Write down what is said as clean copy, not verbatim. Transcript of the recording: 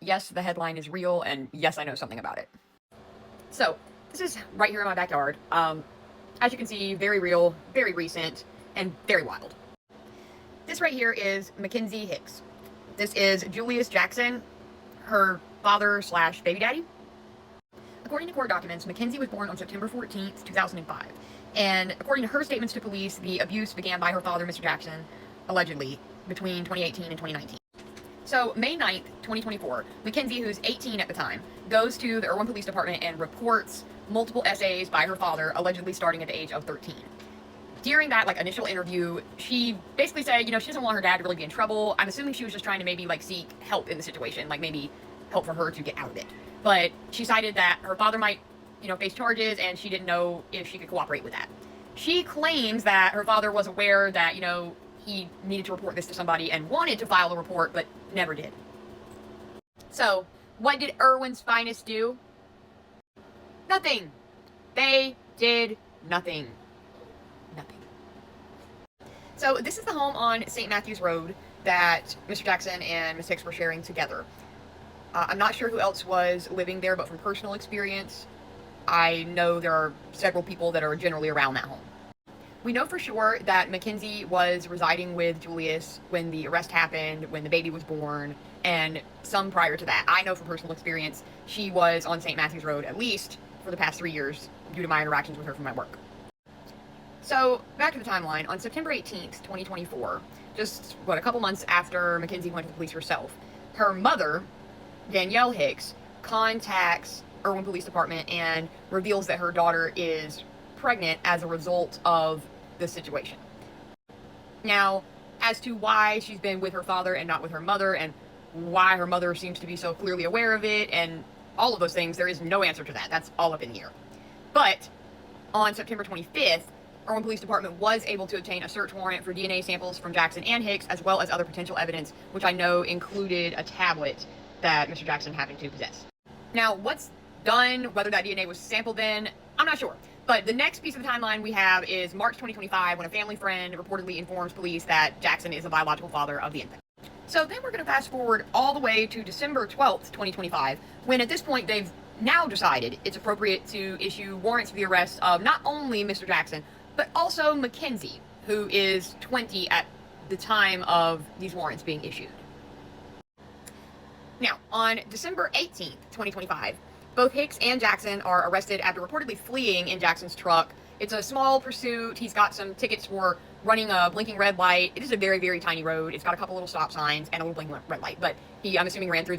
yes, the headline is real, and yes, I know something about it. So, this is right here in my backyard. As you can see, very real, very recent, and very wild. This right here is Mackenzie Hicks. This is Julius Jackson, her father slash baby daddy. According to court documents, Mackenzie was born on September 14th, 2005. And according to her statements to police, the abuse began by her father, Mr. Jackson, allegedly, between 2018 and 2019. So, May 9th, 2024, Mackenzie, who's 18 at the time, goes to the Erwin Police Department and reports multiple essays by her father, allegedly starting at the age of 13. During that, initial interview, she basically said, she doesn't want her dad to really be in trouble. I'm assuming she was just trying to maybe, seek help in the situation, maybe help for her to get out of it. But she cited that her father might, face charges, and she didn't know if she could cooperate with that. She claims that her father was aware that, he needed to report this to somebody and wanted to file a report, but never did. So, what did Erwin's Finest do? Nothing. They did nothing. Nothing. So, this is the home on St. Matthews Road that Mr. Jackson and Ms. Hicks were sharing together. I'm not sure who else was living there, but from personal experience, I know there are several people that are generally around that home. We know for sure that Mackenzie was residing with Julius when the arrest happened, when the baby was born, and some prior to that. I know from personal experience she was on St. Matthews Road at least for the past 3 years due to my interactions with her from my work. So, back to the timeline. On September 18th, 2024, just, a couple months after Mackenzie went to the police herself, her mother, Danielle Hicks, contacts Erwin Police Department and reveals that her daughter is pregnant as a result of this situation. Now, as to why she's been with her father and not with her mother, and why her mother seems to be so clearly aware of it, and all of those things, there is no answer to that. That's all up in the air. But on September 25th, Erwin Police Department was able to obtain a search warrant for DNA samples from Jackson and Hicks, as well as other potential evidence, which I know included a tablet that Mr. Jackson happened to possess. Now, what's done, whether that DNA was sampled then, I'm not sure. But the next piece of the timeline we have is March 2025, when a family friend reportedly informs police that Jackson is the biological father of the infant. So then we're going to fast forward all the way to December 12th, 2025, when at this point they've now decided it's appropriate to issue warrants for the arrest of not only Mr. Jackson, but also Mackenzie, who is 20 at the time of these warrants being issued. Now, on December 18th, 2025, both Hicks and Jackson are arrested after reportedly fleeing in Jackson's truck. It's a small pursuit. He's got some tickets for running a blinking red light. It is a very, very tiny road. It's got a couple little stop signs and a little blinking red light, but he, I'm assuming, ran through